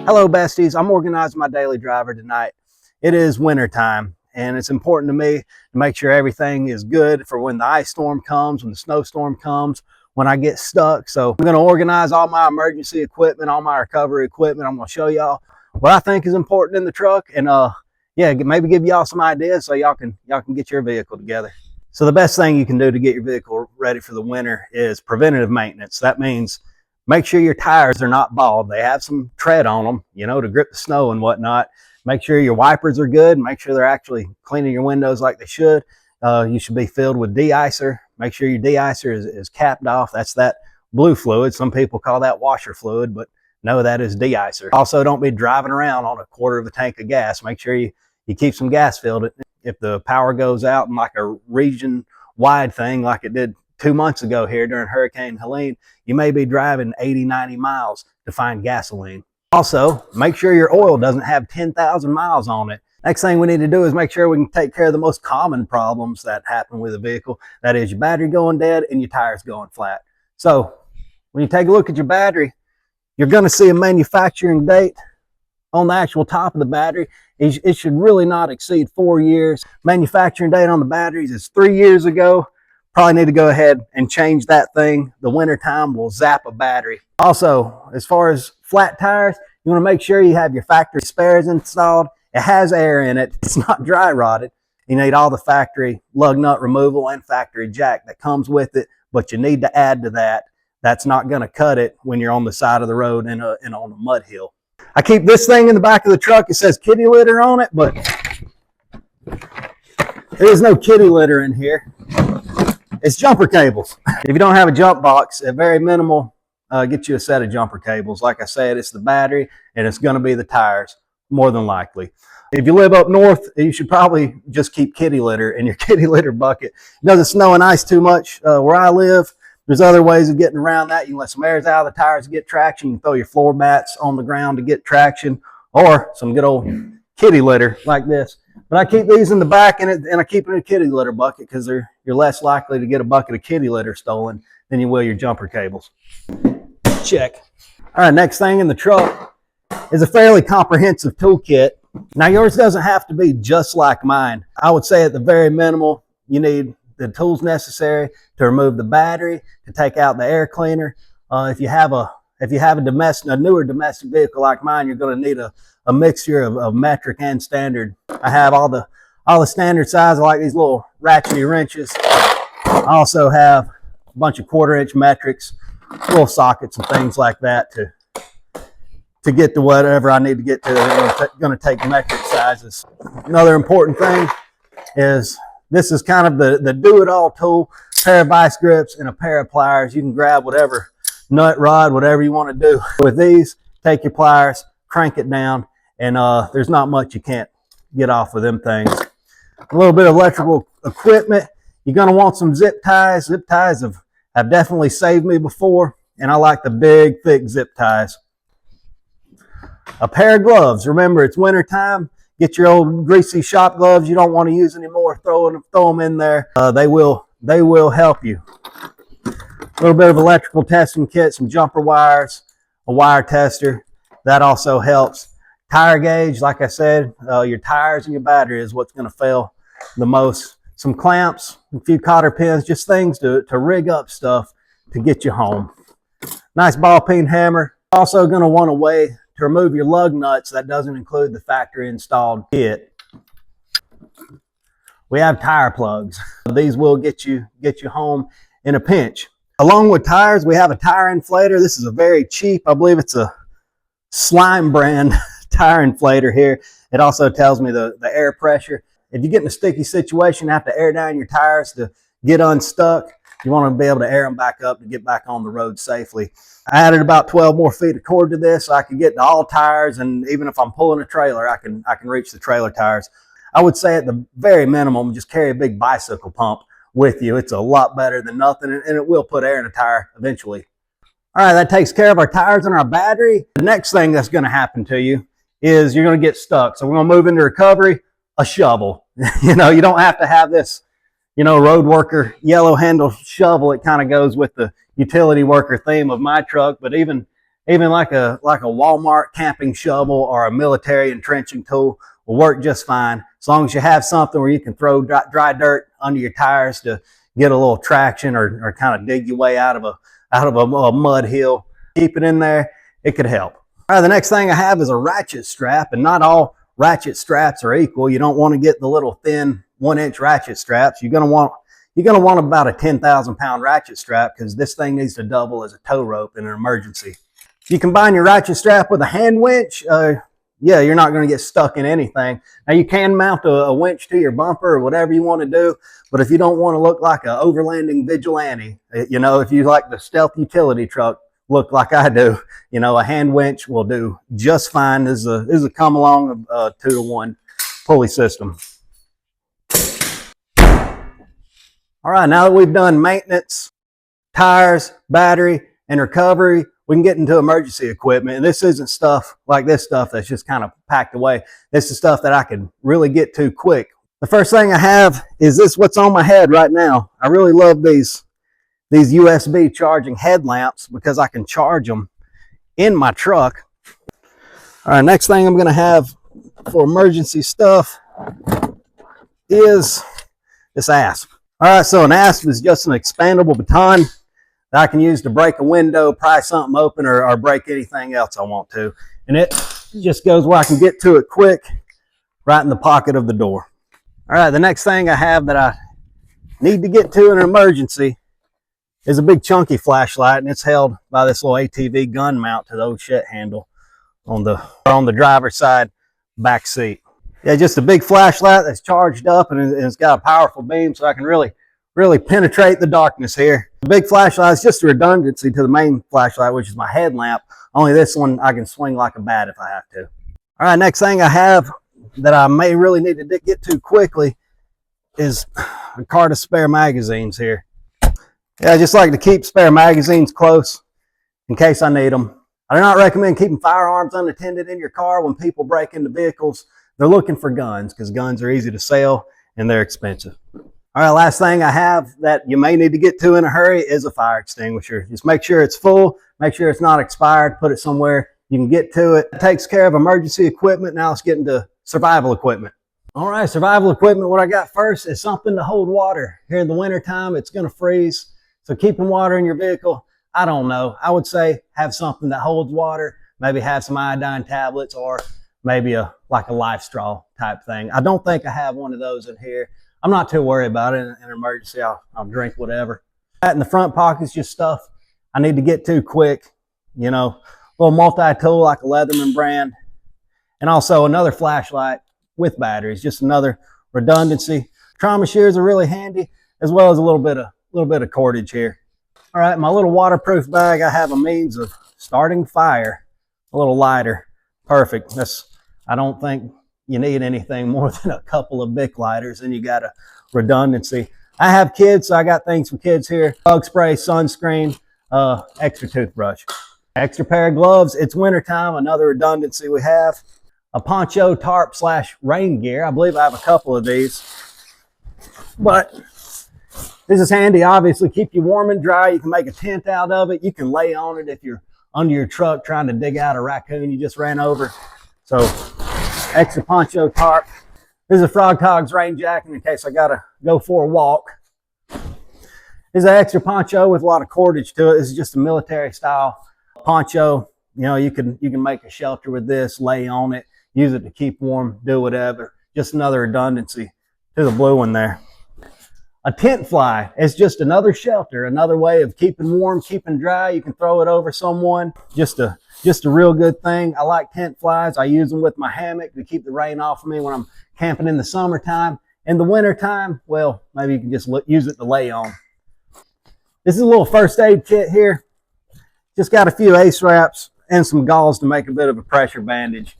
Hello besties, I'm organizing my daily driver tonight. It is winter time and it's important to me to make sure everything is good for when the ice storm comes, when the snowstorm comes, when I get stuck. So I'm going to organize all my emergency equipment, all my recovery equipment. I'm going to show y'all what I think is important in the truck and yeah, maybe give y'all some ideas so y'all can get your vehicle together. So the best thing you can do to get your vehicle ready for the winter is preventative maintenance. That means make sure your tires are not bald. They have some tread on them, you know, to grip the snow and whatnot. Make sure your wipers are good. Make sure they're actually cleaning your windows like they should. You should be filled with de-icer. Make sure your de-icer is capped off. That's that blue fluid. Some people call that washer fluid, but no, that is de-icer. Also, don't be driving around on a quarter of a tank of gas. Make sure you keep some gas filled. If the power goes out in like a region-wide thing like it did 2 months ago here during Hurricane Helene, you may be driving 80, 90 miles to find gasoline. Also, make sure your oil doesn't have 10,000 miles on it. Next thing we need to do is make sure we can take care of the most common problems that happen with a vehicle. That is your battery going dead and your tires going flat. So when you take a look at your battery, you're going to see a manufacturing date on the actual top of the battery. It should really not exceed 4 years. Manufacturing date on the batteries is 3 years ago. Probably need to go ahead and change that thing. The winter time will zap a battery. Also, as far as flat tires, you want to make sure you have your factory spares installed. It has air in it. It's not dry rotted. You need all the factory lug nut removal and factory jack that comes with it, but you need to add to that. That's not going to cut it when you're on the side of the road and on a mud hill. I keep this thing in the back of the truck. It says kitty litter on it, but there is no kitty litter in here. It's jumper cables. If you don't have a jump box, at very minimal, get you a set of jumper cables. Like I said, it's the battery and it's going to be the tires, more than likely. If you live up north, you should probably just keep kitty litter in your kitty litter bucket. It doesn't snow and ice too much where I live. There's other ways of getting around that. You can let some airs out of the tires to get traction. You can throw your floor mats on the ground to get traction, or some good old kitty litter like this. But I keep these in the back and I keep it in a kitty litter bucket because you're less likely to get a bucket of kitty litter stolen than you will your jumper cables. Check. All right, next thing in the truck is a fairly comprehensive toolkit. Now yours doesn't have to be just like mine. I would say at the very minimal, you need the tools necessary to remove the battery, to take out the air cleaner. If you have a newer domestic vehicle like mine, you're going to need a mixture of metric and standard. I have all the standard size. I like these little ratchety wrenches. I also have a bunch of 1/4-inch metrics, little sockets and things like that to get to whatever I need to get to. I'm going to take metric sizes. Another important thing is this is kind of the do-it-all tool. A pair of vice grips and a pair of pliers. You can grab whatever nut, rod, whatever you want to do. With these, take your pliers, crank it down, and there's not much you can't get off with them things. A little bit of electrical equipment. You're going to want some zip ties. Zip ties have definitely saved me before, and I like the big, thick zip ties. A pair of gloves. Remember, it's winter time. Get your old greasy shop gloves you don't want to use anymore. Throw them in there. They will help you. A little bit of electrical testing kit, some jumper wires, a wire tester. That also helps. Tire gauge, like I said, your tires and your battery is what's going to fail the most. Some clamps, a few cotter pins, just things to rig up stuff to get you home. Nice ball peen hammer. Also going to want a way to remove your lug nuts. That doesn't include the factory installed kit. We have tire plugs. These will get you home in a pinch. Along with tires, we have a tire inflator. This is a very cheap, I believe it's a Slime brand tire inflator here. It also tells me the air pressure. If you get in a sticky situation, have to air down your tires to get unstuck. You want to be able to air them back up to get back on the road safely. I added about 12 more feet of cord to this so I can get to all tires, and even if I'm pulling a trailer, I can reach the trailer tires. I would say at the very minimum, just carry a big bicycle pump with you. It's a lot better than nothing, and it will put air in a tire eventually. All right, that takes care of our tires and our battery. The next thing that's going to happen to you is you're going to get stuck. So we're going to move into recovery, a shovel. You don't have to have this, road worker yellow handle shovel. It kind of goes with the utility worker theme of my truck, but even Even like a Walmart camping shovel or a military entrenching tool will work just fine, as long as you have something where you can throw dry dirt under your tires to get a little traction, or kind of dig your way out of a mud hill. Keep it in there, it could help. All right, the next thing I have is a ratchet strap, and not all ratchet straps are equal. You don't want to get the little thin 1-inch ratchet straps. You're gonna want about a 10,000-pound ratchet strap, because this thing needs to double as a tow rope in an emergency. If you combine your ratchet strap with a hand winch, yeah, you're not going to get stuck in anything. Now, you can mount a winch to your bumper or whatever you want to do, but if you don't want to look like an overlanding vigilante, you know, if you like the stealth utility truck look like I do, you know, a hand winch will do just fine. This is a come along 2-to-1 pulley system. All right, now that we've done maintenance, tires, battery, and recovery, we can get into emergency equipment. And this isn't stuff like this stuff that's just kind of packed away. This is stuff that I can really get to quick. The first thing I have is this, what's on my head right now. I really love these USB charging headlamps, because I can charge them in my truck. All right, next thing I'm going to have for emergency stuff is this asp. All right, so an asp is just an expandable baton that I can use to break a window, pry something open, or break anything else I want to. And it just goes where I can get to it quick, right in the pocket of the door. All right, the next thing I have that I need to get to in an emergency is a big chunky flashlight, and it's held by this little ATV gun mount to the old shit handle on the driver's side back seat. Yeah, just a big flashlight that's charged up, and it's got a powerful beam, so I can really penetrate the darkness here. The big flashlight is just a redundancy to the main flashlight, which is my headlamp. Only this one I can swing like a bat if I have to. All right, next thing I have that I may really need to get to quickly is a cart of spare magazines here. Yeah, I just like to keep spare magazines close in case I need them. I do not recommend keeping firearms unattended in your car when people break into vehicles. They're looking for guns, because guns are easy to sell and they're expensive. All right, last thing I have that you may need to get to in a hurry is a fire extinguisher. Just make sure it's full, make sure it's not expired, put it somewhere you can get to it. It takes care of emergency equipment. Now let's get into survival equipment. All right, survival equipment, what I got first is something to hold water. Here in the wintertime, it's gonna freeze. So keeping water in your vehicle, I don't know. I would say have something that holds water, maybe have some iodine tablets, or maybe like a life straw type thing. I don't think I have one of those in here. I'm not too worried about it. In an emergency, I'll drink whatever. That in the front pocket is just stuff I need to get to quick. You know, a little multi-tool like a Leatherman brand. And also another flashlight with batteries, just another redundancy. Trauma shears are really handy, as well as a little bit of cordage here. All right, my little waterproof bag, I have a means of starting fire. A little lighter, perfect. I don't think you need anything more than a couple of Bic lighters, and you got a redundancy. I have kids, so I got things for kids here. Bug spray, sunscreen, extra toothbrush. Extra pair of gloves, it's wintertime, another redundancy we have. A poncho, tarp / rain gear. I believe I have a couple of these. But this is handy, obviously, keep you warm and dry. You can make a tent out of it. You can lay on it if you're under your truck trying to dig out a raccoon you just ran over. So, extra poncho, tarp. This is a Frog Togs rain jacket in case I gotta go for a walk. This is an extra poncho with a lot of cordage to it. This is just a military style poncho. You know, you can make a shelter with this, lay on it, use it to keep warm, do whatever. Just another redundancy to the blue one there. A tent fly is just another shelter, another way of keeping warm, keeping dry. You can throw it over someone. Just a real good thing. I like tent flies. I use them with my hammock to keep the rain off of me when I'm camping in the summertime. In the wintertime, well, maybe you can just use it to lay on. This is a little first aid kit here. Just got a few ace wraps and some gauze to make a bit of a pressure bandage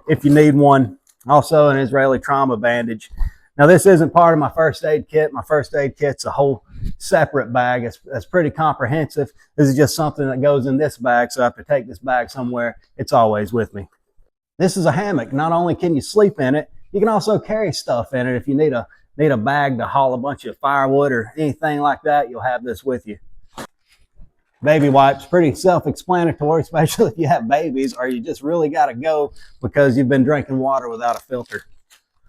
if you need one. Also an Israeli trauma bandage. Now this isn't part of my first aid kit. My first aid kit's a whole separate bag. It's pretty comprehensive. This is just something that goes in this bag, so I have to take this bag somewhere. It's always with me. This is a hammock. Not only can you sleep in it, you can also carry stuff in it. If you need a bag to haul a bunch of firewood or anything like that, you'll have this with you. Baby wipes, pretty self-explanatory, especially if you have babies or you just really got to go because you've been drinking water without a filter.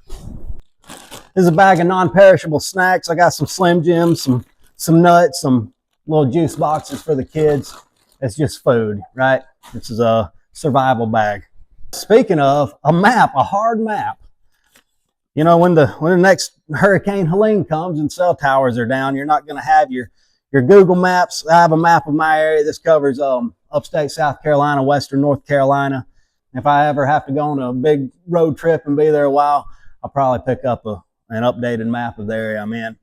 This is a bag of non-perishable snacks. I got some Slim Jims, some nuts, some little juice boxes for the kids. It's just food, right? This is a survival bag. Speaking of a map, a hard map. You know, when the next Hurricane Helene comes and cell towers are down, you're not going to have your Google Maps. I have a map of my area. This covers upstate South Carolina, western North Carolina. If I ever have to go on a big road trip and be there a while, I'll probably pick up an updated map of the area I'm in.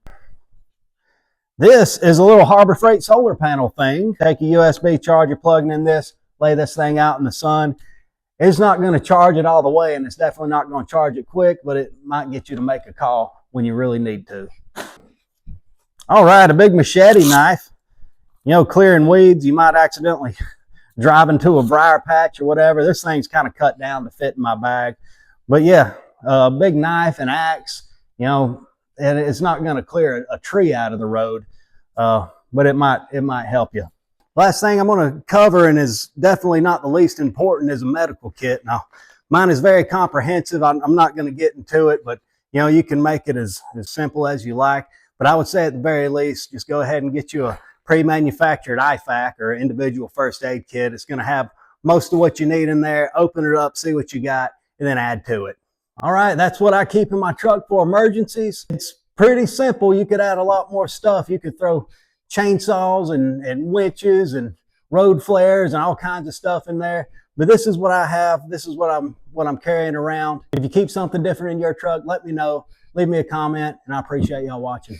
This is a little Harbor Freight solar panel thing. Take a USB charger, plug in this, lay this thing out in the sun. It's not going to charge it all the way, and it's definitely not going to charge it quick, but it might get you to make a call when you really need to. All right, a big machete knife. You know, clearing weeds, you might accidentally drive into a briar patch or whatever. This thing's kind of cut down to fit in my bag. But yeah, a big knife and axe, you know, and it's not going to clear a tree out of the road, but it might help you. Last thing I'm going to cover, and is definitely not the least important, is a medical kit. Now, mine is very comprehensive. I'm not going to get into it, but you know, you can make it as simple as you like. But I would say at the very least, just go ahead and get you a pre-manufactured IFAK or individual first aid kit. It's going to have most of what you need in there. Open it up, see what you got, and then add to it. All right, that's what I keep in my truck for emergencies. It's pretty simple. You could add a lot more stuff. You could throw chainsaws and winches and road flares and all kinds of stuff in there. But this is what I have. This is what I'm carrying around. If you keep something different in your truck, let me know. Leave me a comment, and I appreciate y'all watching.